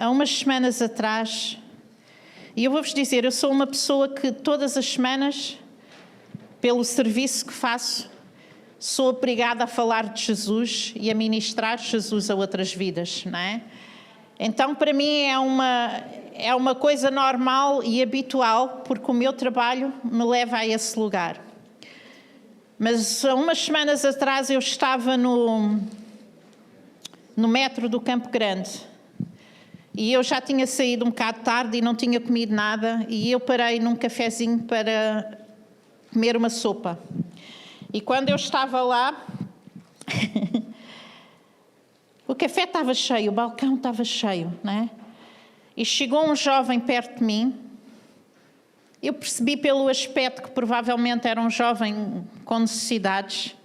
há umas semanas atrás, e eu vou-vos dizer, eu sou uma pessoa que todas as semanas, pelo serviço que faço, sou obrigada a falar de Jesus e a ministrar Jesus a outras vidas, não é? Então, para mim, é uma coisa normal e habitual, porque o meu trabalho me leva a esse lugar. Mas há umas semanas atrás eu estava no metro do Campo Grande e eu já tinha saído um bocado tarde e não tinha comido nada e eu parei num cafezinho para comer uma sopa. E quando eu estava lá, o café estava cheio, o balcão estava cheio, não é? E chegou um jovem perto de mim. Eu percebi pelo aspecto que provavelmente era um jovem com necessidades.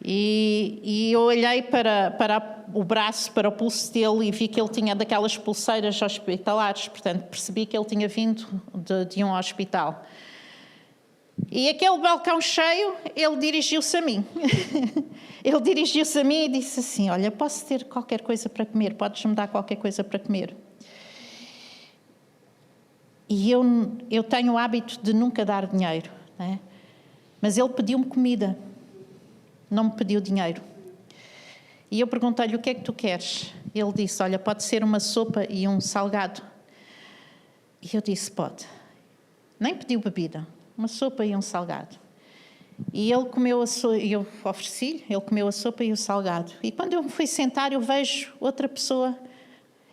E eu olhei para o braço, para o pulso dele e vi que ele tinha daquelas pulseiras hospitalares. Portanto, percebi que ele tinha vindo de um hospital. E aquele balcão cheio, ele dirigiu-se a mim. Ele dirigiu-se a mim e disse assim, olha, posso ter qualquer coisa para comer? Podes-me dar qualquer coisa para comer? E eu tenho o hábito de nunca dar dinheiro, não é? Mas ele pediu-me comida, não me pediu dinheiro. E eu perguntei-lhe, o que é que tu queres? Ele disse, olha, pode ser uma sopa e um salgado. E eu disse, pode. Nem pediu bebida. Uma sopa e um salgado. E ele comeu a sopa, e eu ofereci-lhe, ele comeu a sopa e o salgado. E quando eu me fui sentar, eu vejo outra pessoa,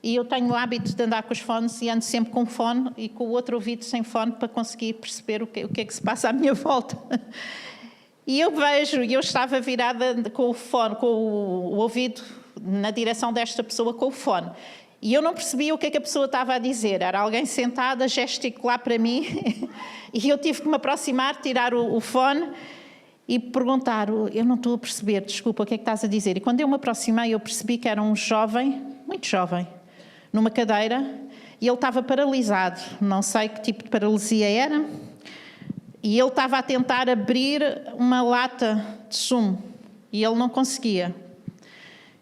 e eu tenho o hábito de andar com os fones, e ando sempre com o fone e com o outro ouvido sem fone, para conseguir perceber o que é que se passa à minha volta. E eu vejo, e eu estava virada com o fone, com o ouvido na direção desta pessoa com o fone. E eu não percebia o que é que a pessoa estava a dizer. Era alguém sentada a gesticular para mim e eu tive que me aproximar, tirar o fone e perguntar, eu não estou a perceber, desculpa, o que é que estás a dizer? E quando eu me aproximei, eu percebi que era um jovem, muito jovem, numa cadeira, e ele estava paralisado. Não sei que tipo de paralisia era. E ele estava a tentar abrir uma lata de sumo e ele não conseguia.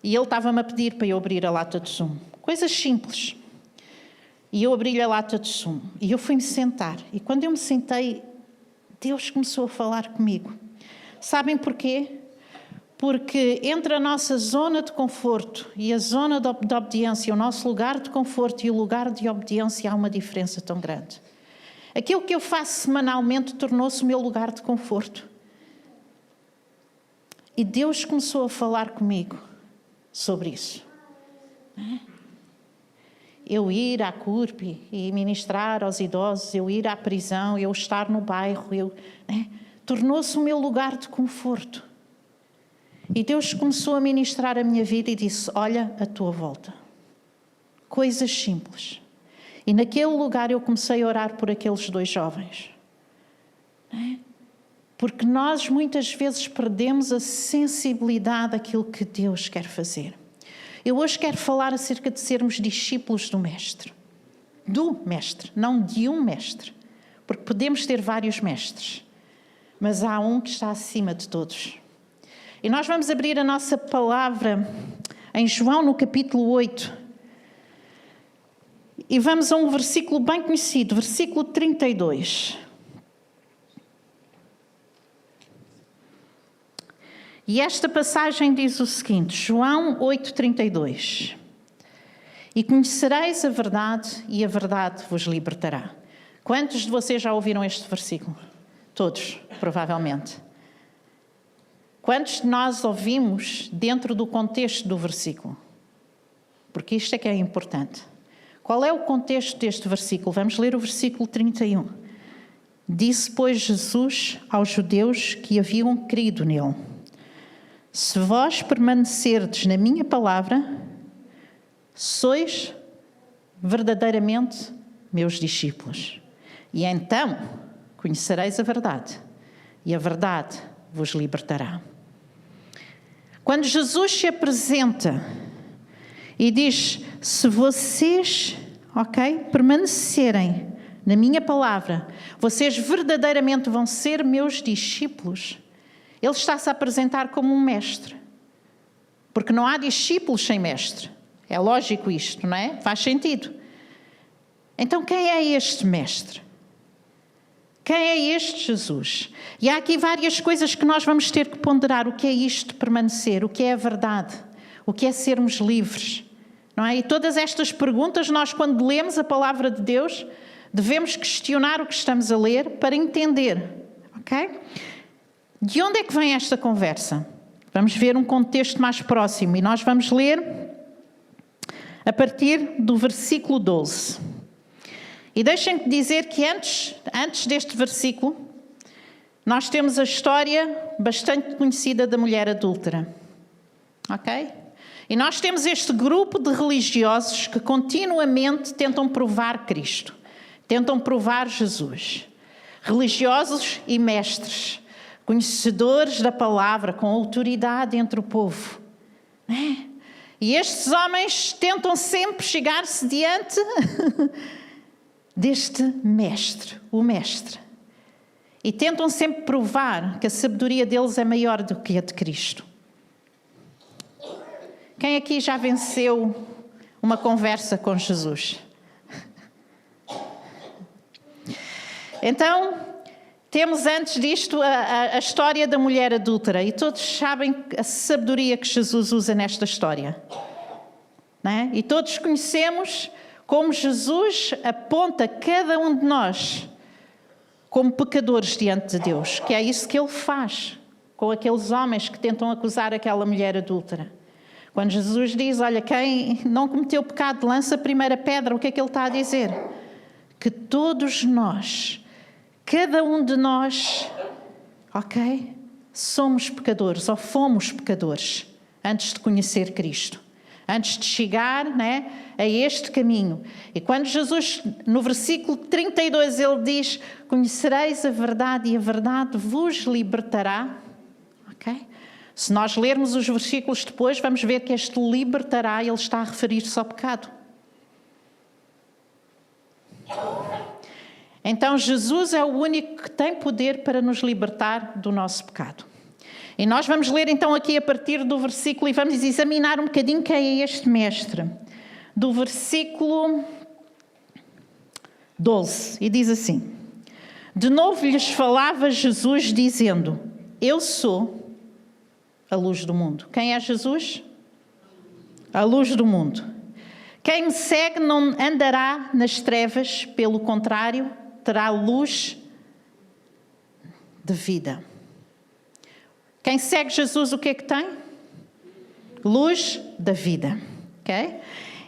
E ele estava-me a pedir para eu abrir a lata de sumo. Coisas simples. E eu abri-lhe a lata de sumo. E eu fui-me sentar. E quando eu me sentei, Deus começou a falar comigo. Sabem porquê? Porque entre a nossa zona de conforto e a zona de obediência, o nosso lugar de conforto e o lugar de obediência, há uma diferença tão grande. Aquilo que eu faço semanalmente tornou-se o meu lugar de conforto. E Deus começou a falar comigo sobre isso. Eu ir à CURP e ministrar aos idosos, eu ir à prisão, eu estar no bairro, tornou-se o meu lugar de conforto. E Deus começou a ministrar a minha vida e disse, olha a tua volta. Coisas simples. E naquele lugar eu comecei a orar por aqueles dois jovens. Porque nós muitas vezes perdemos a sensibilidade daquilo que Deus quer fazer. Eu hoje quero falar acerca de sermos discípulos do Mestre. Do Mestre, não de um Mestre. Porque podemos ter vários mestres. Mas há um que está acima de todos. E nós vamos abrir a nossa palavra em João, no capítulo 8. E vamos a um versículo bem conhecido, versículo 32. E esta passagem diz o seguinte, João 8:32. E conhecereis a verdade, e a verdade vos libertará. Quantos de vocês já ouviram este versículo? Todos, provavelmente. Quantos de nós ouvimos dentro do contexto do versículo? Porque isto é que é importante. Qual é o contexto deste versículo? Vamos ler o versículo 31. Disse, pois, Jesus aos judeus que haviam crido nele: se vós permanecerdes na minha palavra, sois verdadeiramente meus discípulos. E então conhecereis a verdade, e a verdade vos libertará. Quando Jesus se apresenta e diz, se vocês, permanecerem na minha palavra, vocês verdadeiramente vão ser meus discípulos. Ele está-se a apresentar como um mestre. Porque não há discípulos sem mestre. É lógico isto, não é? Faz sentido. Então quem é este mestre? Quem é este Jesus? E há aqui várias coisas que nós vamos ter que ponderar. O que é isto de permanecer? O que é a verdade? O que é sermos livres? Não é? E todas estas perguntas, nós quando lemos a palavra de Deus, devemos questionar o que estamos a ler para entender. Ok? De onde é que vem esta conversa? Vamos ver um contexto mais próximo e nós vamos ler a partir do versículo 12. E deixem-me dizer que antes deste versículo, nós temos a história bastante conhecida da mulher adúltera. Ok? E nós temos este grupo de religiosos que continuamente tentam provar Cristo, tentam provar Jesus. Religiosos e mestres, conhecedores da palavra, com autoridade entre o povo. E estes homens tentam sempre chegar-se diante deste mestre, o mestre. E tentam sempre provar que a sabedoria deles é maior do que a de Cristo. Quem aqui já venceu uma conversa com Jesus? Então, temos antes disto a história da mulher adúltera. E todos sabem a sabedoria que Jesus usa nesta história. Não é? E todos conhecemos como Jesus aponta cada um de nós como pecadores diante de Deus, que é isso que ele faz com aqueles homens que tentam acusar aquela mulher adúltera. Quando Jesus diz, olha, quem não cometeu pecado, lança a primeira pedra, o que é que ele está a dizer? Que todos nós, cada um de nós, ok, somos pecadores ou fomos pecadores antes de conhecer Cristo. Antes de chegar, né, a este caminho. E quando Jesus, no versículo 32, ele diz, conhecereis a verdade e a verdade vos libertará. Ok? Se nós lermos os versículos depois, vamos ver que este libertará, ele está a referir-se ao pecado. Então Jesus é o único que tem poder para nos libertar do nosso pecado. E nós vamos ler então aqui a partir do versículo e vamos examinar um bocadinho quem é este mestre. Do versículo 12, e diz assim: de novo lhes falava Jesus dizendo, eu sou a luz do mundo. Quem é Jesus? A luz do mundo. Quem me segue não andará nas trevas, pelo contrário, terá luz de vida. Quem segue Jesus, o que é que tem? Luz da vida. Okay?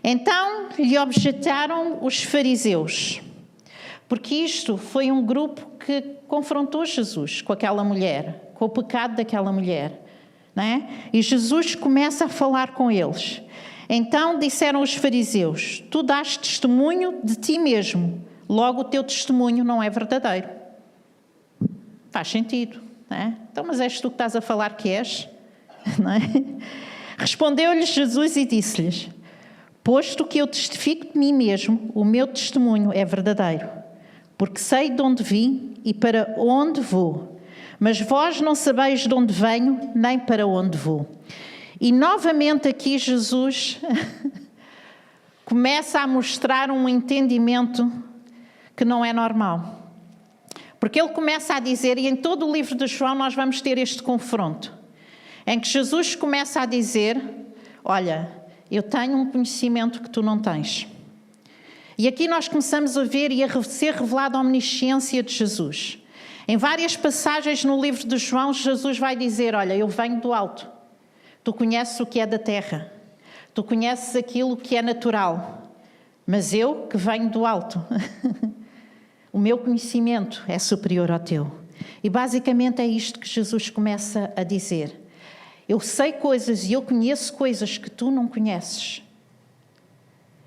Então lhe objetaram os fariseus, porque isto foi um grupo que confrontou Jesus com aquela mulher, com o pecado daquela mulher. Não é? E Jesus começa a falar com eles. Então disseram os fariseus, tu dás testemunho de ti mesmo, logo o teu testemunho não é verdadeiro. Faz sentido. Não é? Então, mas és tu que estás a falar que és? Não é? Respondeu-lhes Jesus e disse-lhes, posto que eu testifico de mim mesmo, o meu testemunho é verdadeiro, porque sei de onde vim e para onde vou, mas vós não sabeis de onde venho, nem para onde vou. E novamente aqui Jesus começa a mostrar um entendimento que não é normal. Porque ele começa a dizer, e em todo o livro de João nós vamos ter este confronto, em que Jesus começa a dizer, olha, eu tenho um conhecimento que tu não tens. E aqui nós começamos a ver e a ser revelada a omnisciência de Jesus. Em várias passagens no livro de João, Jesus vai dizer, olha, eu venho do alto. Tu conheces o que é da terra. Tu conheces aquilo que é natural. Mas eu que venho do alto. O meu conhecimento é superior ao teu. E basicamente é isto que Jesus começa a dizer. Eu sei coisas e eu conheço coisas que tu não conheces.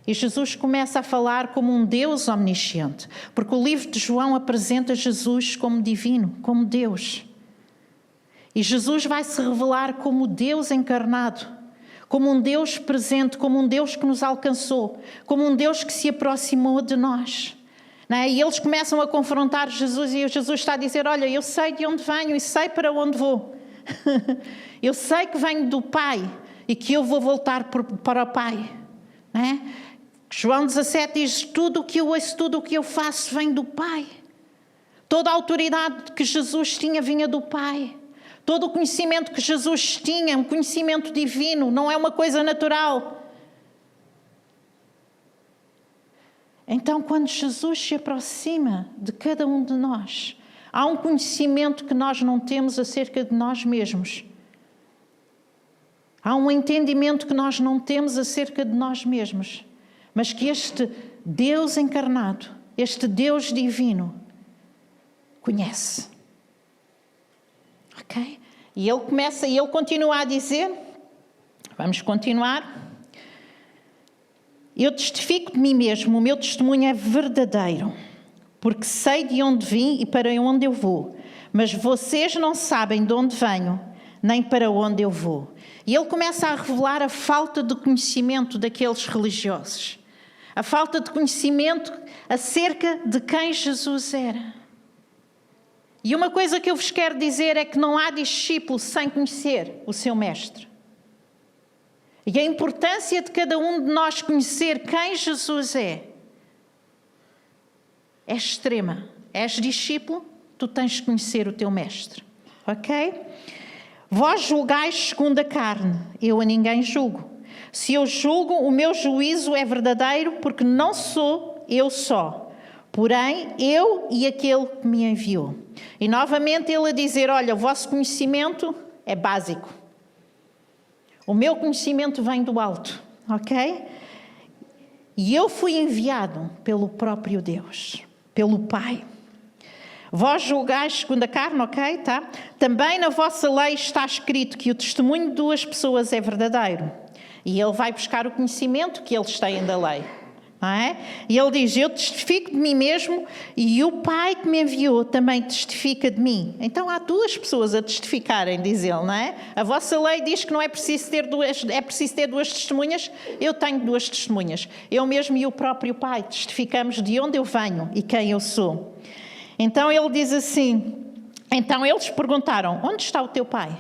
E Jesus começa a falar como um Deus omnisciente, porque o livro de João apresenta Jesus como divino, como Deus. E Jesus vai se revelar como Deus encarnado, como um Deus presente, como um Deus que nos alcançou, como um Deus que se aproximou de nós. Não é? E eles começam a confrontar Jesus e Jesus está a dizer, olha, eu sei de onde venho e sei para onde vou. Eu sei que venho do Pai e que eu vou voltar para o Pai. não é? João 17 diz, tudo o que eu ouço, tudo o que eu faço vem do Pai. Toda a autoridade que Jesus tinha vinha do Pai. Todo o conhecimento que Jesus tinha, um conhecimento divino, não é uma coisa natural. Então, quando Jesus se aproxima de cada um de nós, há um conhecimento que nós não temos acerca de nós mesmos. Há um entendimento que nós não temos acerca de nós mesmos. Mas que este Deus encarnado, este Deus divino, conhece. Ok? E ele continua a dizer, vamos continuar. Eu testifico de mim mesmo, o meu testemunho é verdadeiro, porque sei de onde vim e para onde eu vou, mas vocês não sabem de onde venho, nem para onde eu vou. E ele começa a revelar a falta de conhecimento daqueles religiosos, a falta de conhecimento acerca de quem Jesus era. E uma coisa que eu vos quero dizer é que não há discípulo sem conhecer o seu mestre. E a importância de cada um de nós conhecer quem Jesus é extrema. És discípulo, tu tens de conhecer o teu mestre. Ok? Vós julgais segundo a carne, eu a ninguém julgo. Se eu julgo, o meu juízo é verdadeiro, porque não sou eu só, porém eu e aquele que me enviou. E novamente ele a dizer, olha, o vosso conhecimento é básico. O meu conhecimento vem do alto, ok? E eu fui enviado pelo próprio Deus, pelo Pai. Vós julgais segundo a carne, ok? Tá? Também na vossa lei está escrito que o testemunho de duas pessoas é verdadeiro. E ele vai buscar o conhecimento que eles têm da lei. Não é? E ele diz, eu testifico de mim mesmo e o Pai que me enviou também testifica de mim. Então há duas pessoas a testificarem, diz ele, não é? A vossa lei diz que não é preciso ter duas testemunhas, eu tenho duas testemunhas. Eu mesmo e o próprio Pai testificamos de onde eu venho e quem eu sou. Então ele diz assim, então eles perguntaram, onde está o teu Pai?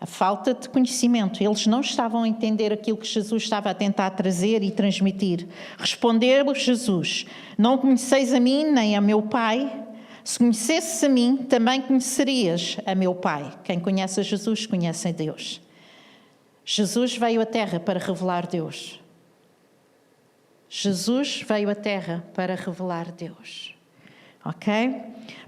A falta de conhecimento. Eles não estavam a entender aquilo que Jesus estava a tentar trazer e transmitir. Respondeu Jesus, não conheceis a mim nem a meu Pai? Se conhecesses a mim, também conhecerias a meu Pai. Quem conhece a Jesus, conhece a Deus. Jesus veio à Terra para revelar Deus. Jesus veio à Terra para revelar Deus. Ok?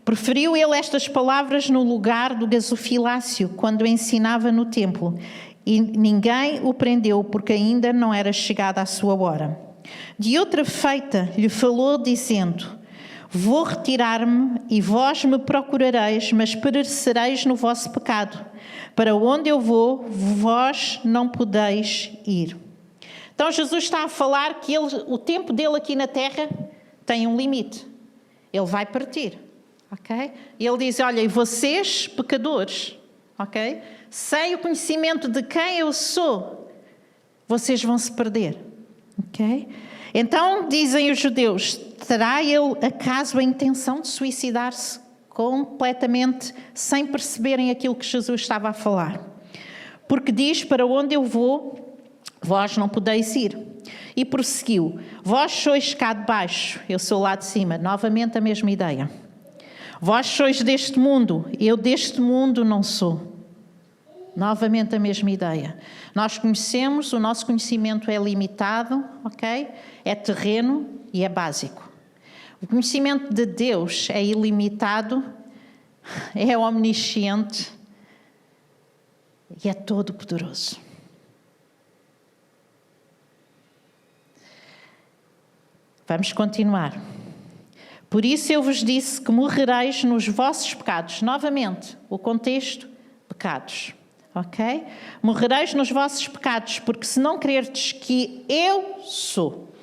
Preferiu ele estas palavras no lugar do gasofilácio, quando ensinava no templo, e ninguém o prendeu, porque ainda não era chegada a sua hora. De outra feita lhe falou, dizendo, vou retirar-me e vós me procurareis, mas perecereis no vosso pecado. Para onde eu vou, vós não podeis ir. Então Jesus está a falar que o tempo dele aqui na terra tem um limite. Ele vai partir, ok? E ele diz, olha, e vocês, pecadores, ok? Sem o conhecimento de quem eu sou, vocês vão se perder, ok? Então, dizem os judeus, terá ele acaso a intenção de suicidar-se completamente sem perceberem aquilo que Jesus estava a falar? Porque diz, para onde eu vou, vós não podeis ir. E prosseguiu, vós sois cá de baixo, eu sou lá de cima. Novamente a mesma ideia. Vós sois deste mundo, eu deste mundo não sou. Novamente a mesma ideia. Nós conhecemos, o nosso conhecimento é limitado, ok? É terreno e é básico. O conhecimento de Deus é ilimitado, é omnisciente e é todo-poderoso. Vamos continuar. Por isso eu vos disse que morrereis nos vossos pecados. Novamente, o contexto, pecados. Ok? Morrereis nos vossos pecados, porque se não crerdes que eu sou,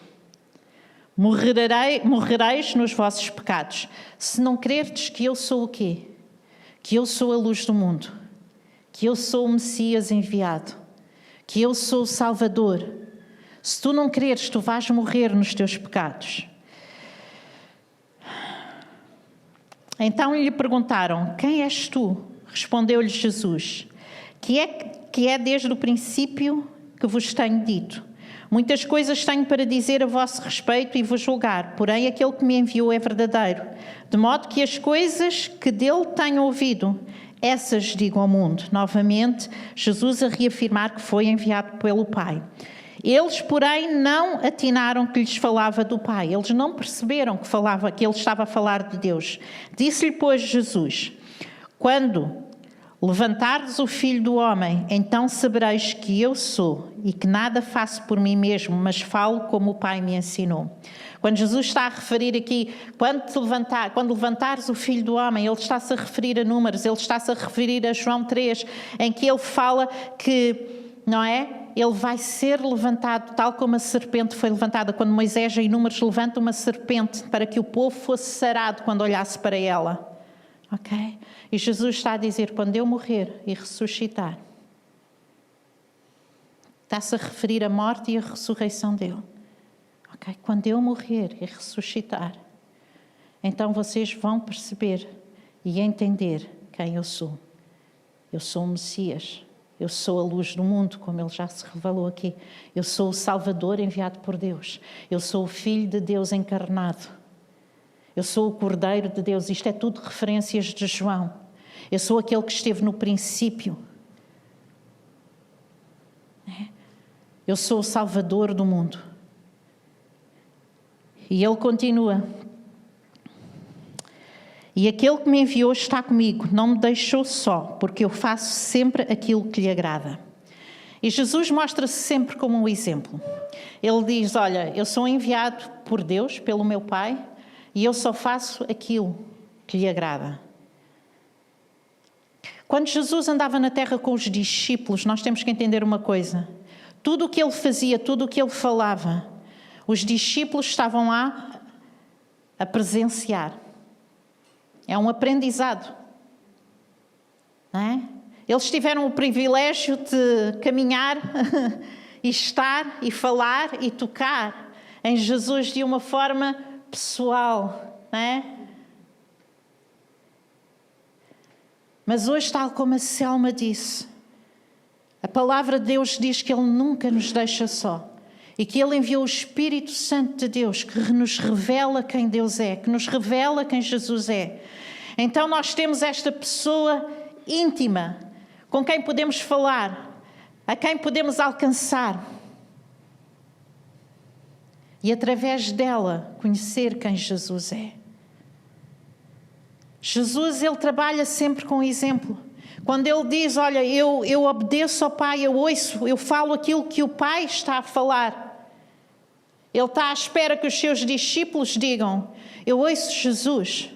morrereis nos vossos pecados. Se não crerdes que eu sou o quê? Que eu sou a luz do mundo, que eu sou o Messias enviado, que eu sou o Salvador. Se tu não creres, tu vais morrer nos teus pecados. Então lhe perguntaram, quem és tu? Respondeu-lhe Jesus, que é desde o princípio que vos tenho dito. Muitas coisas tenho para dizer a vosso respeito e vos julgar, porém aquele que me enviou é verdadeiro, de modo que as coisas que dele tenho ouvido, essas digo ao mundo. Novamente, Jesus a reafirmar que foi enviado pelo Pai. Eles, porém, não atinaram que lhes falava do Pai. Eles não perceberam que ele estava a falar de Deus. Disse-lhe, pois, Jesus: quando levantardes o Filho do Homem, então sabereis que eu sou e que nada faço por mim mesmo, mas falo como o Pai me ensinou. Quando Jesus está a referir aqui, quando levantares o Filho do Homem, ele está-se a referir a Números, ele está-se a referir a João 3, em que ele fala que, não é? Ele vai ser levantado, tal como a serpente foi levantada, quando Moisés em Números levanta uma serpente para que o povo fosse sarado quando olhasse para ela. Ok? E Jesus está a dizer, quando eu morrer e ressuscitar, está-se a referir à morte e à ressurreição dele. Ok? Quando eu morrer e ressuscitar, então vocês vão perceber e entender quem eu sou. Eu sou o Messias. Eu sou a luz do mundo, como ele já se revelou aqui. Eu sou o Salvador enviado por Deus. Eu sou o Filho de Deus encarnado. Eu sou o Cordeiro de Deus. Isto é tudo referências de João. Eu sou aquele que esteve no princípio. Eu sou o Salvador do mundo. E ele continua. E aquele que me enviou está comigo, não me deixou só, porque eu faço sempre aquilo que lhe agrada. E Jesus mostra-se sempre como um exemplo. Ele diz, olha, eu sou enviado por Deus, pelo meu Pai, e eu só faço aquilo que lhe agrada. Quando Jesus andava na terra com os discípulos, nós temos que entender uma coisa. Tudo o que ele fazia, tudo o que ele falava, os discípulos estavam lá a presenciar. É um aprendizado. Não é? Eles tiveram o privilégio de caminhar e estar e falar e tocar em Jesus de uma forma pessoal. Não é? Mas hoje, tal como a Selma disse, a palavra de Deus diz que Ele nunca nos deixa só. E que Ele enviou o Espírito Santo de Deus, que nos revela quem Deus é, que nos revela quem Jesus é. Então nós temos esta pessoa íntima, com quem podemos falar, a quem podemos alcançar. E através dela conhecer quem Jesus é. Jesus, Ele trabalha sempre com exemplo. Quando Ele diz, olha, eu obedeço ao Pai, eu ouço, eu falo aquilo que o Pai está a falar. Ele está à espera que os seus discípulos digam, eu ouço Jesus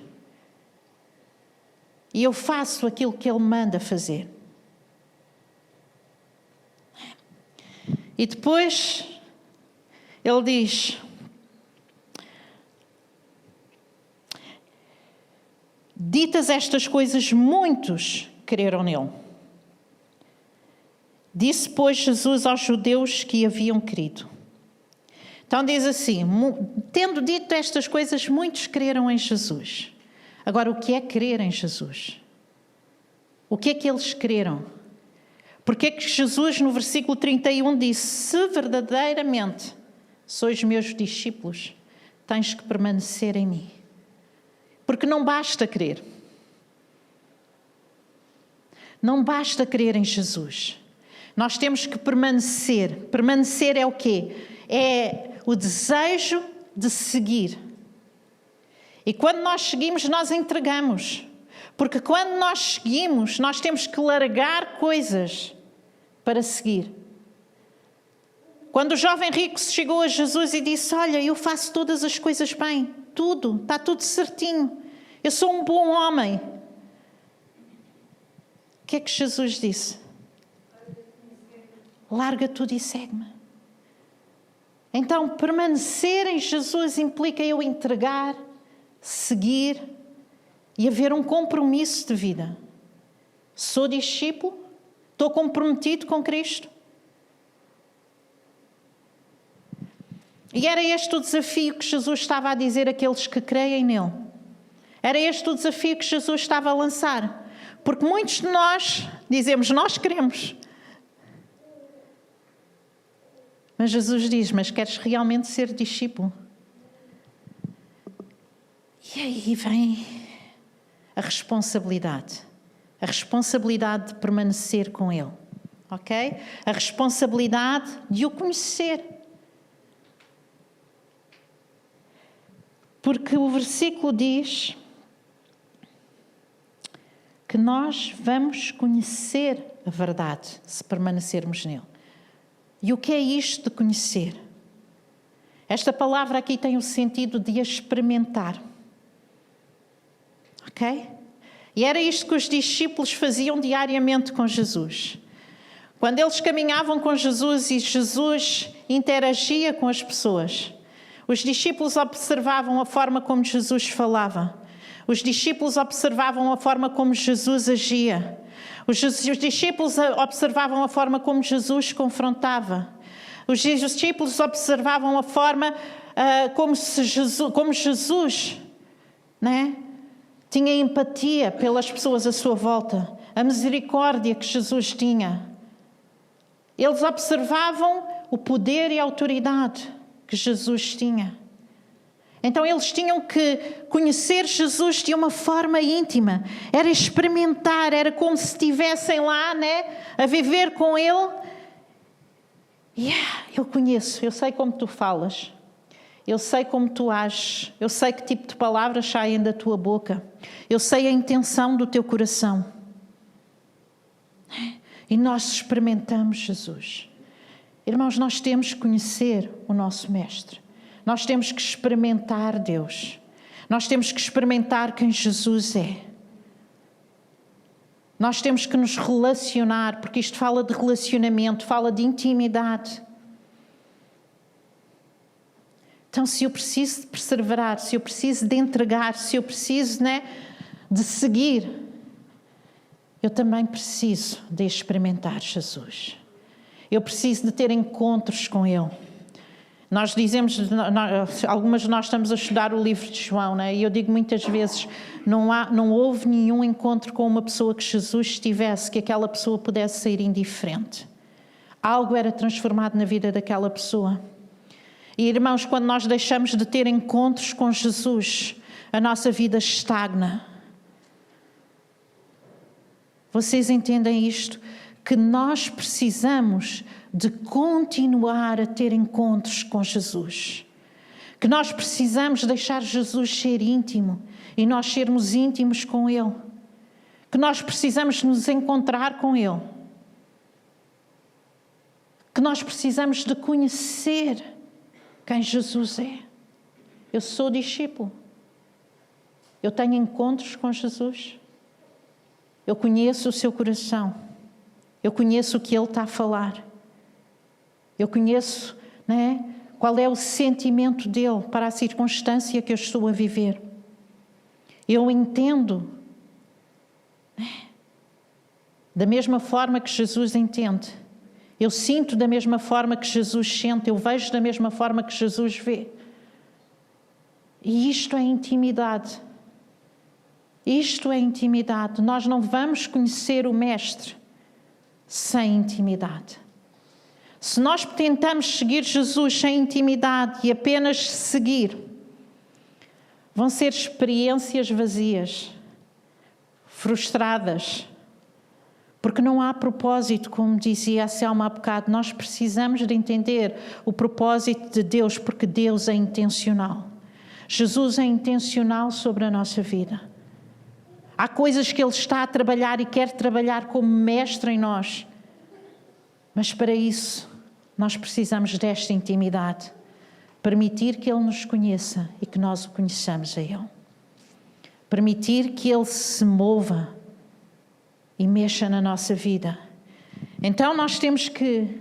e eu faço aquilo que Ele manda fazer. E depois Ele diz, ditas estas coisas, muitos creram nele. Disse, pois, Jesus aos judeus que haviam crido. Então diz assim, tendo dito estas coisas, muitos creram em Jesus. Agora, o que é crer em Jesus? O que é que eles creram? Porque é que Jesus, no versículo 31, disse, se verdadeiramente sois meus discípulos, tens que permanecer em mim. Porque não basta crer. Não basta crer em Jesus. Nós temos que permanecer. Permanecer é o quê? É o desejo de seguir. E quando nós seguimos, nós entregamos. Porque quando nós seguimos, nós temos que largar coisas para seguir. Quando o jovem rico chegou a Jesus e disse, olha, eu faço todas as coisas bem, tudo, está tudo certinho. Eu sou um bom homem. O que é que Jesus disse? Larga tudo e segue-me. Então, permanecer em Jesus implica eu entregar, seguir e haver um compromisso de vida. Sou discípulo, estou comprometido com Cristo. E era este o desafio que Jesus estava a dizer àqueles que creem nele. Era este o desafio que Jesus estava a lançar. Porque muitos de nós dizemos, nós queremos. Mas Jesus diz, mas queres realmente ser discípulo? E aí vem a responsabilidade de permanecer com Ele, ok? A responsabilidade de o conhecer. Porque o versículo diz que nós vamos conhecer a verdade se permanecermos nele. E o que é isto de conhecer? Esta palavra aqui tem o sentido de experimentar. Ok? E era isto que os discípulos faziam diariamente com Jesus. Quando eles caminhavam com Jesus e Jesus interagia com as pessoas, os discípulos observavam a forma como Jesus falava. Os discípulos observavam a forma como Jesus agia. Os discípulos observavam a forma como Jesus confrontava. Os discípulos observavam a forma como Jesus, né, tinha empatia pelas pessoas à sua volta, a misericórdia que Jesus tinha. Eles observavam o poder e a autoridade que Jesus tinha. Então eles tinham que conhecer Jesus de uma forma íntima. Era experimentar, era como se estivessem lá, né, a viver com Ele. Eu conheço, eu sei como tu falas. Eu sei como tu ages. Eu sei que tipo de palavras saem da tua boca. Eu sei a intenção do teu coração. E nós experimentamos Jesus. Irmãos, nós temos que conhecer o nosso Mestre. Nós temos que experimentar Deus. Nós temos que experimentar quem Jesus é. Nós temos que nos relacionar, porque isto fala de relacionamento, fala de intimidade. Então, se eu preciso de perseverar, se eu preciso de entregar, se eu preciso, né, de seguir, eu também preciso de experimentar Jesus. Eu preciso de ter encontros com Ele. Nós dizemos, algumas de nós estamos a estudar o livro de João, né? E eu digo muitas vezes, não houve nenhum encontro com uma pessoa que Jesus tivesse, que aquela pessoa pudesse sair indiferente. Algo era transformado na vida daquela pessoa. E irmãos, quando nós deixamos de ter encontros com Jesus, a nossa vida estagna. Vocês entendem isto? Que nós precisamos de continuar a ter encontros com Jesus. Que nós precisamos deixar Jesus ser íntimo e nós sermos íntimos com Ele. Que nós precisamos nos encontrar com Ele. Que nós precisamos de conhecer quem Jesus é. Eu sou discípulo. Eu tenho encontros com Jesus. Eu conheço o seu coração. Eu conheço o que Ele está a falar. Eu conheço, né, qual é o sentimento dele para a circunstância que eu estou a viver. Eu entendo, né, da mesma forma que Jesus entende. Eu sinto da mesma forma que Jesus sente. Eu vejo da mesma forma que Jesus vê. E isto é intimidade. Isto é intimidade. Nós não vamos conhecer o Mestre sem intimidade. Se nós tentamos seguir Jesus sem intimidade e apenas seguir, vão ser experiências vazias, frustradas, porque não há propósito, como dizia a Selma há bocado. Nós precisamos de entender o propósito de Deus, porque Deus é intencional. Jesus é intencional sobre a nossa vida. Há coisas que Ele está a trabalhar e quer trabalhar como mestre em nós. Mas para isso, nós precisamos desta intimidade. Permitir que Ele nos conheça e que nós o conheçamos a Ele. Permitir que Ele se mova e mexa na nossa vida. Então nós temos que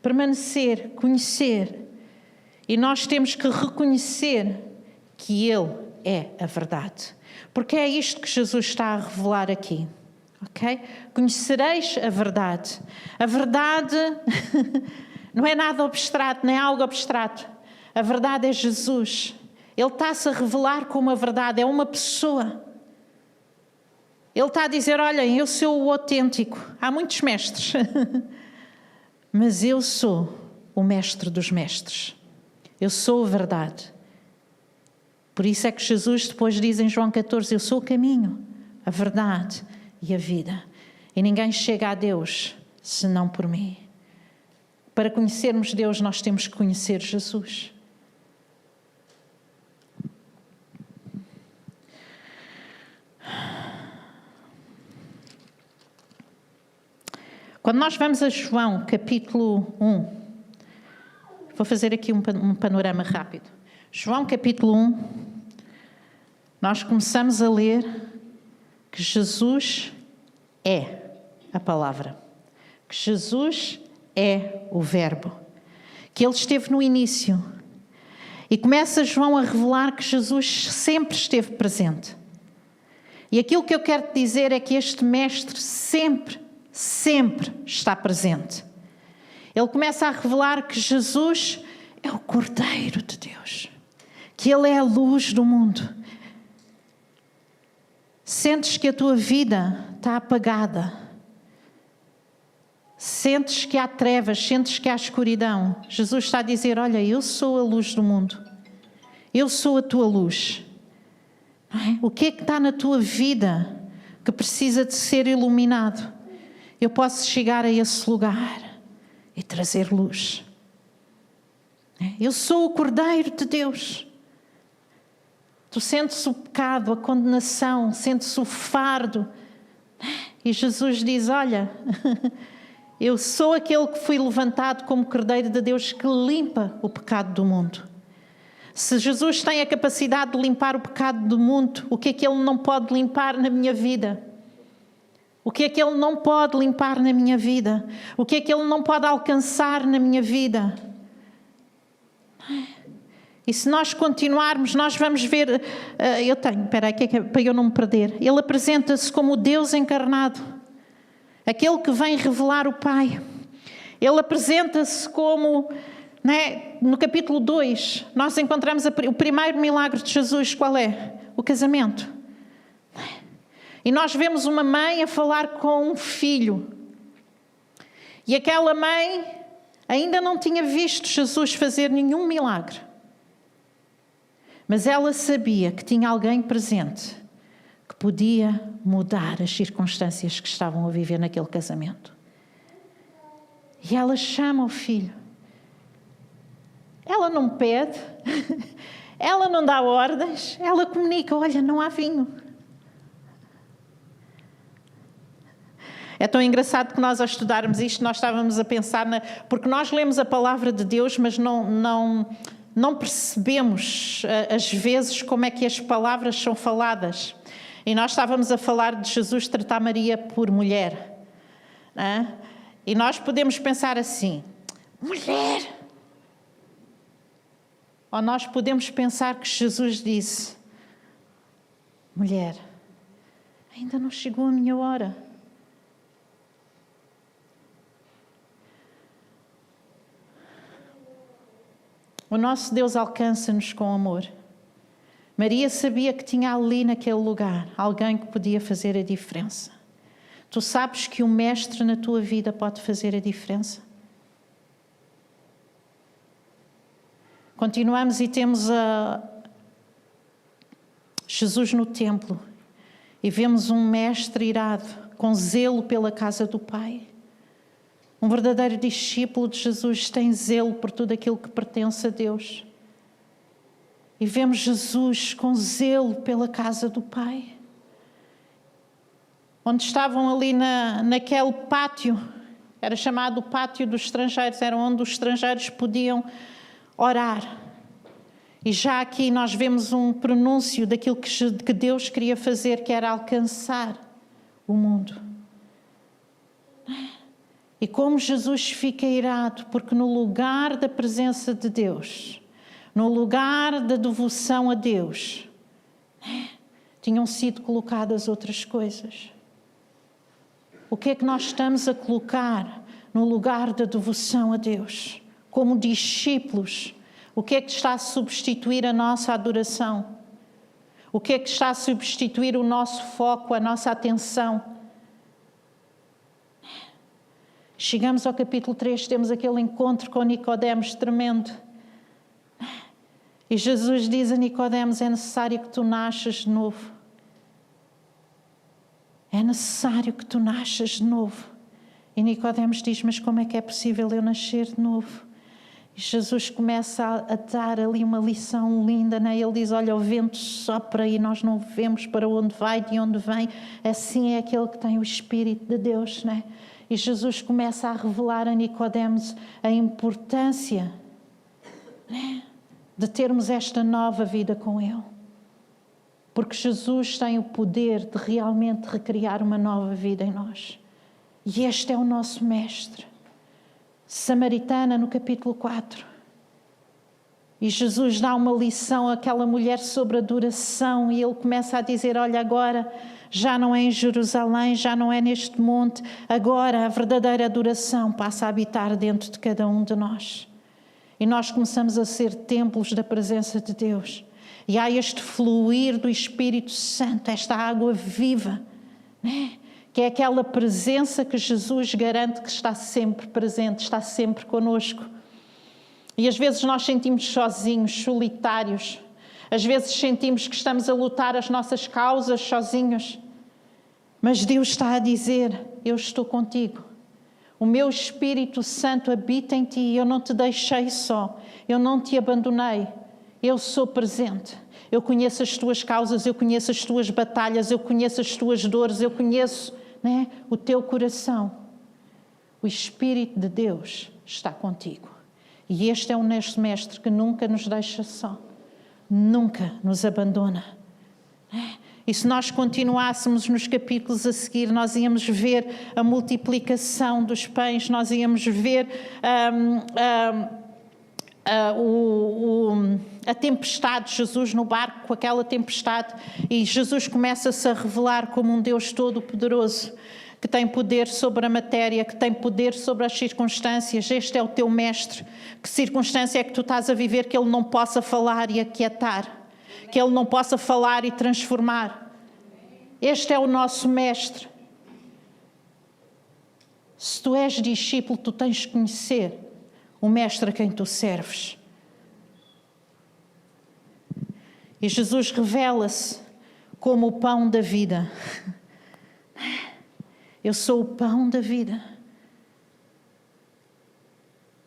permanecer, conhecer, e nós temos que reconhecer que Ele é a verdade. Porque é isto que Jesus está a revelar aqui. Ok? Conhecereis a verdade. A verdade não é nada abstrato, nem algo abstrato. A verdade é Jesus. Ele está-se a revelar como a verdade, é uma pessoa. Ele está a dizer, olhem, eu sou o autêntico. Há muitos mestres. Mas eu sou o mestre dos mestres. Eu sou a verdade. Por isso é que Jesus depois diz em João 14, eu sou o caminho, a verdade e a vida. E ninguém chega a Deus senão por mim. Para conhecermos Deus, nós temos que conhecer Jesus. Quando nós vamos a João, capítulo 1, vou fazer aqui um panorama rápido. João, capítulo 1, nós começamos a ler que Jesus é a palavra, que Jesus é o verbo, que ele esteve no início. E começa João a revelar que Jesus sempre esteve presente. E aquilo que eu quero te dizer é que este mestre sempre está presente. Ele começa a revelar que Jesus é o Cordeiro de Deus, que ele é a luz do mundo. Sentes que a tua vida está apagada, sentes que há trevas, sentes que há escuridão. Jesus está a dizer, olha, eu sou a luz do mundo, eu sou a tua luz. Não é? O que é que está na tua vida que precisa de ser iluminado? Eu posso chegar a esse lugar e trazer luz. Eu sou o Cordeiro de Deus. Tu sentes o pecado, a condenação, sentes o fardo. E Jesus diz, olha, eu sou aquele que fui levantado como Cordeiro de Deus que limpa o pecado do mundo. Se Jesus tem a capacidade de limpar o pecado do mundo, o que é que ele não pode limpar na minha vida? O que é que ele não pode limpar na minha vida? O que é que ele não pode alcançar na minha vida? E se nós continuarmos, nós vamos ver... para eu não me perder. Ele apresenta-se como o Deus encarnado. Aquele que vem revelar o Pai. Ele apresenta-se como... No capítulo 2, nós encontramos o primeiro milagre de Jesus. Qual é? O casamento. E nós vemos uma mãe a falar com um filho. E aquela mãe ainda não tinha visto Jesus fazer nenhum milagre. Mas ela sabia que tinha alguém presente que podia mudar as circunstâncias que estavam a viver naquele casamento. E ela chama o filho. Ela não pede, ela não dá ordens, ela comunica, olha, não há vinho. É tão engraçado que nós, ao estudarmos isto, nós estávamos a pensar, porque nós lemos a palavra de Deus, mas não percebemos, às vezes, como é que as palavras são faladas. E nós estávamos a falar de Jesus tratar Maria por mulher. E nós podemos pensar assim, mulher! Ou nós podemos pensar que Jesus disse, mulher, ainda não chegou a minha hora. O nosso Deus alcança-nos com amor. Maria sabia que tinha ali naquele lugar alguém que podia fazer a diferença. Tu sabes que um mestre na tua vida pode fazer a diferença? Continuamos e temos Jesus no templo e vemos um mestre irado, com zelo pela casa do Pai. Um verdadeiro discípulo de Jesus tem zelo por tudo aquilo que pertence a Deus. E vemos Jesus com zelo pela casa do Pai. Onde estavam ali naquele pátio, era chamado o pátio dos estrangeiros, era onde os estrangeiros podiam orar. E já aqui nós vemos um pronúncio daquilo que Deus queria fazer, que era alcançar o mundo. E como Jesus fica irado, porque no lugar da presença de Deus, no lugar da devoção a Deus, tinham sido colocadas outras coisas. O que é que nós estamos a colocar no lugar da devoção a Deus? Como discípulos, o que é que está a substituir a nossa adoração? O que é que está a substituir o nosso foco, a nossa atenção? Chegamos ao capítulo 3, temos aquele encontro com Nicodemos tremendo. E Jesus diz a Nicodemos: é necessário que tu nasças de novo. É necessário que tu nasças de novo. E Nicodemos diz: mas como é que é possível eu nascer de novo? E Jesus começa a dar ali uma lição linda, né? Ele diz: olha, o vento sopra e nós não vemos para onde vai, de onde vem. Assim é aquele que tem o Espírito de Deus, né? E Jesus começa a revelar a Nicodemos a importância, né, de termos esta nova vida com Ele. Porque Jesus tem o poder de realmente recriar uma nova vida em nós. E este é o nosso mestre. Samaritana, no capítulo 4. E Jesus dá uma lição àquela mulher sobre adoração e ele começa a dizer: olha, agora já não é em Jerusalém, já não é neste monte, agora a verdadeira adoração passa a habitar dentro de cada um de nós. E nós começamos a ser templos da presença de Deus. E há este fluir do Espírito Santo, esta água viva, né? Que é aquela presença que Jesus garante que está sempre presente, está sempre conosco. E às vezes nós sentimos sozinhos, solitários. Às vezes sentimos que estamos a lutar as nossas causas sozinhos. Mas Deus está a dizer: eu estou contigo. O meu Espírito Santo habita em ti. Eu não te deixei só. Eu não te abandonei. Eu sou presente. Eu conheço as tuas causas, eu conheço as tuas batalhas, eu conheço as tuas dores, eu conheço, né, o teu coração. O Espírito de Deus está contigo. E este é o nosso mestre que nunca nos deixa só. Nunca nos abandona. E se nós continuássemos nos capítulos a seguir, nós íamos ver a multiplicação dos pães, nós íamos ver a tempestade, Jesus no barco com aquela tempestade, e Jesus começa-se a revelar como um Deus todo-poderoso, que tem poder sobre a matéria, que tem poder sobre as circunstâncias. Este é o teu mestre. Que circunstância é que tu estás a viver que ele não possa falar e aquietar? Que ele não possa falar e transformar? Este é o nosso mestre. Se tu és discípulo, tu tens que conhecer o mestre a quem tu serves. E Jesus revela-se como o pão da vida. Eu sou o pão da vida.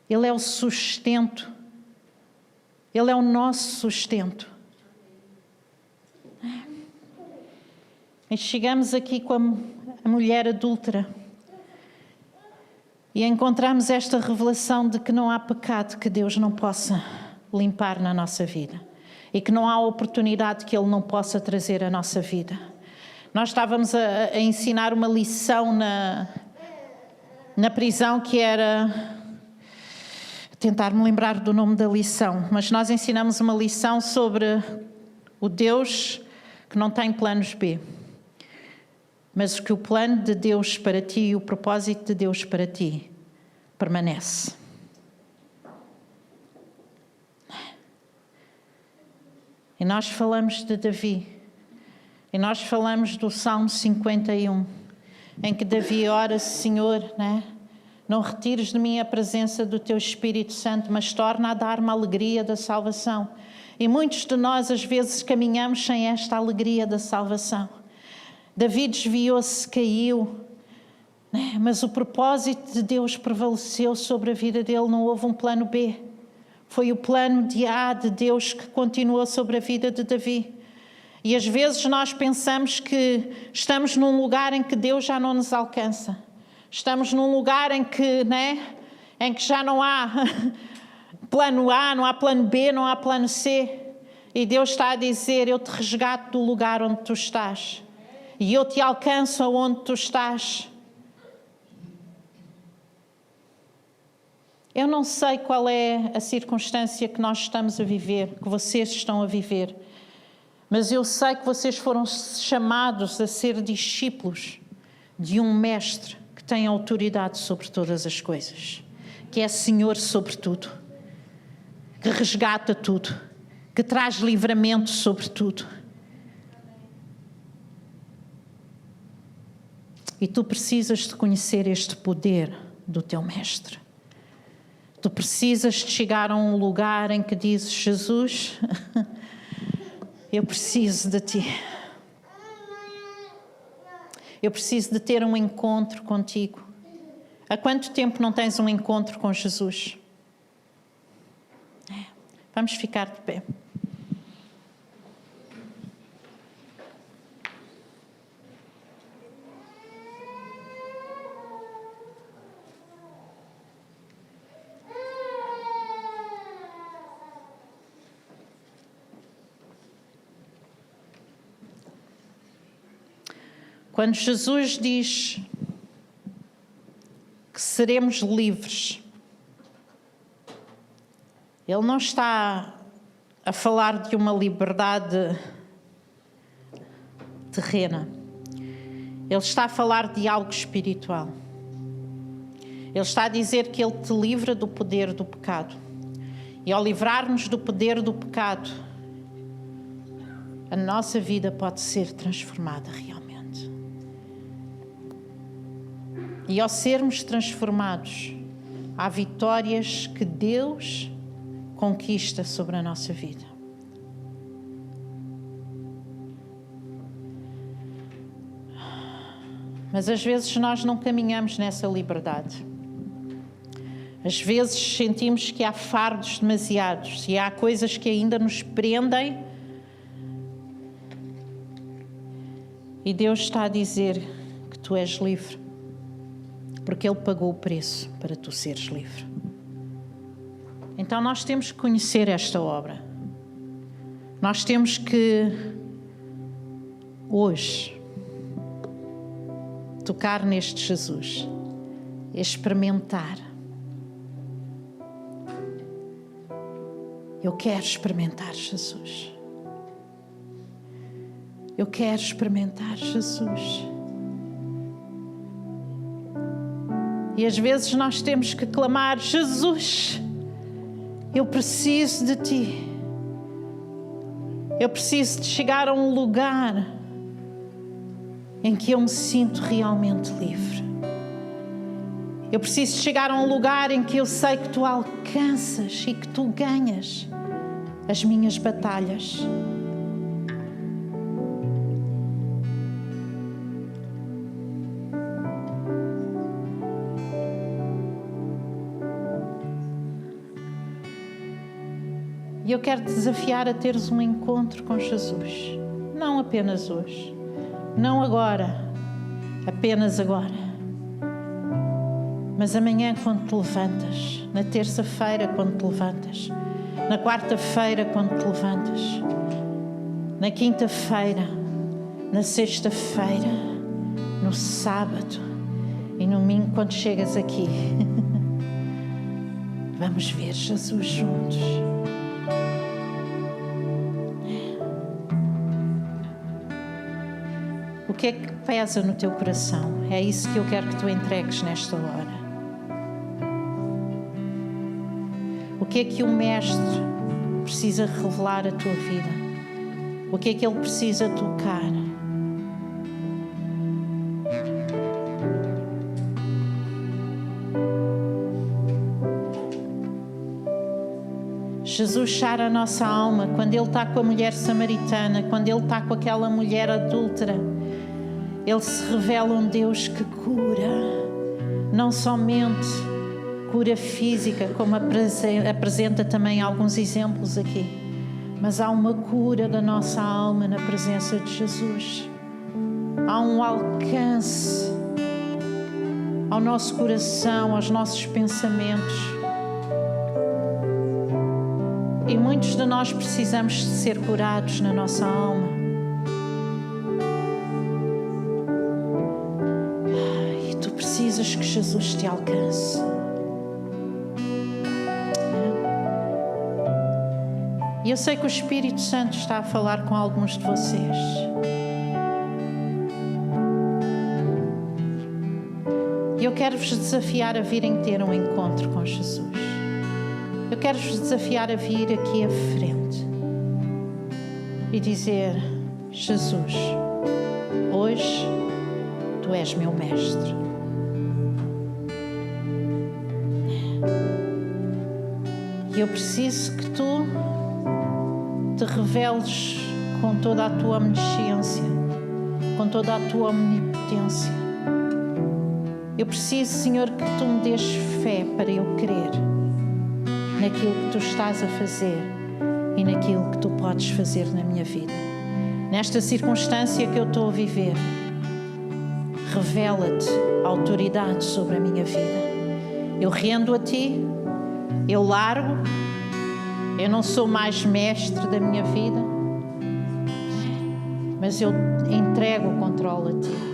Ele é o sustento. Ele é o nosso sustento. E chegamos aqui com a mulher adúltera e encontramos esta revelação de que não há pecado que Deus não possa limpar na nossa vida e que não há oportunidade que Ele não possa trazer à nossa vida. Nós estávamos a ensinar uma lição na prisão que era... tentar me lembrar do nome da lição, mas nós ensinamos uma lição sobre o Deus que não tem planos B, mas que o plano de Deus para ti e o propósito de Deus para ti permanece. E nós falamos de Davi, e nós falamos do Salmo 51, em que Davi ora: Senhor, né? Não retires de mim a presença do Teu Espírito Santo, mas torna a dar-me a alegria da salvação. E muitos de nós às vezes caminhamos sem esta alegria da salvação. Davi desviou-se, caiu, né? Mas o propósito de Deus prevaleceu sobre a vida dele, não houve um plano B. Foi o plano de A de Deus que continuou sobre a vida de Davi. E às vezes nós pensamos que estamos num lugar em que Deus já não nos alcança. Estamos num lugar em que, né, em que já não há plano A, não há plano B, não há plano C. E Deus está a dizer: eu te resgato do lugar onde tu estás. E eu te alcanço aonde tu estás. Eu não sei qual é a circunstância que nós estamos a viver, que vocês estão a viver. Mas eu sei que vocês foram chamados a ser discípulos de um mestre que tem autoridade sobre todas as coisas, que é Senhor sobre tudo, que resgata tudo, que traz livramento sobre tudo. E tu precisas de conhecer este poder do teu mestre. Tu precisas de chegar a um lugar em que dizes: Jesus, eu preciso de ti. Eu preciso de ter um encontro contigo. Há quanto tempo não tens um encontro com Jesus? Vamos ficar de pé. Quando Jesus diz que seremos livres, Ele não está a falar de uma liberdade terrena. Ele está a falar de algo espiritual. Ele está a dizer que Ele te livra do poder do pecado. E ao livrar-nos do poder do pecado, a nossa vida pode ser transformada realmente. E ao sermos transformados, há vitórias que Deus conquista sobre a nossa vida. Mas às vezes nós não caminhamos nessa liberdade. Às vezes sentimos que há fardos demasiados e há coisas que ainda nos prendem. E Deus está a dizer que tu és livre, porque Ele pagou o preço para tu seres livre. Então nós temos que conhecer esta obra. Nós temos que, hoje, tocar neste Jesus, experimentar. Eu quero experimentar Jesus. Eu quero experimentar Jesus. E às vezes nós temos que clamar: Jesus, eu preciso de ti. Eu preciso de chegar a um lugar em que eu me sinto realmente livre. Eu preciso de chegar a um lugar em que eu sei que tu alcanças e que tu ganhas as minhas batalhas. E eu quero te desafiar a teres um encontro com Jesus. Não apenas hoje. Não agora. Apenas agora. Mas amanhã quando te levantas. Na terça-feira quando te levantas. Na quarta-feira quando te levantas. Na quinta-feira. Na sexta-feira. No sábado. E no domingo quando chegas aqui. Vamos ver Jesus juntos. O que é que pesa no teu coração? É isso que eu quero que tu entregues nesta hora. O que é que o Mestre precisa revelar à tua vida? O que é que Ele precisa tocar? Jesus sara a nossa alma quando Ele está com a mulher samaritana, quando Ele está com aquela mulher adúltera. Ele se revela um Deus que cura, não somente cura física, como apresenta também alguns exemplos aqui, mas há uma cura da nossa alma na presença de Jesus. Há um alcance ao nosso coração, aos nossos pensamentos. E muitos de nós precisamos de ser curados na nossa alma. Precisas que Jesus te alcance. E eu sei que o Espírito Santo está a falar com alguns de vocês. E eu quero-vos desafiar a virem ter um encontro com Jesus. Eu quero-vos desafiar a vir aqui à frente e dizer: Jesus, hoje tu és meu mestre. E eu preciso que tu te reveles com toda a tua omnisciência, com toda a tua omnipotência. Eu preciso, Senhor, que tu me dês fé para eu crer naquilo que tu estás a fazer e naquilo que tu podes fazer na minha vida. Nesta circunstância que eu estou a viver, revela-te a autoridade sobre a minha vida. Eu rendo a ti, eu largo, eu não sou mais mestre da minha vida, mas eu entrego o controle a ti.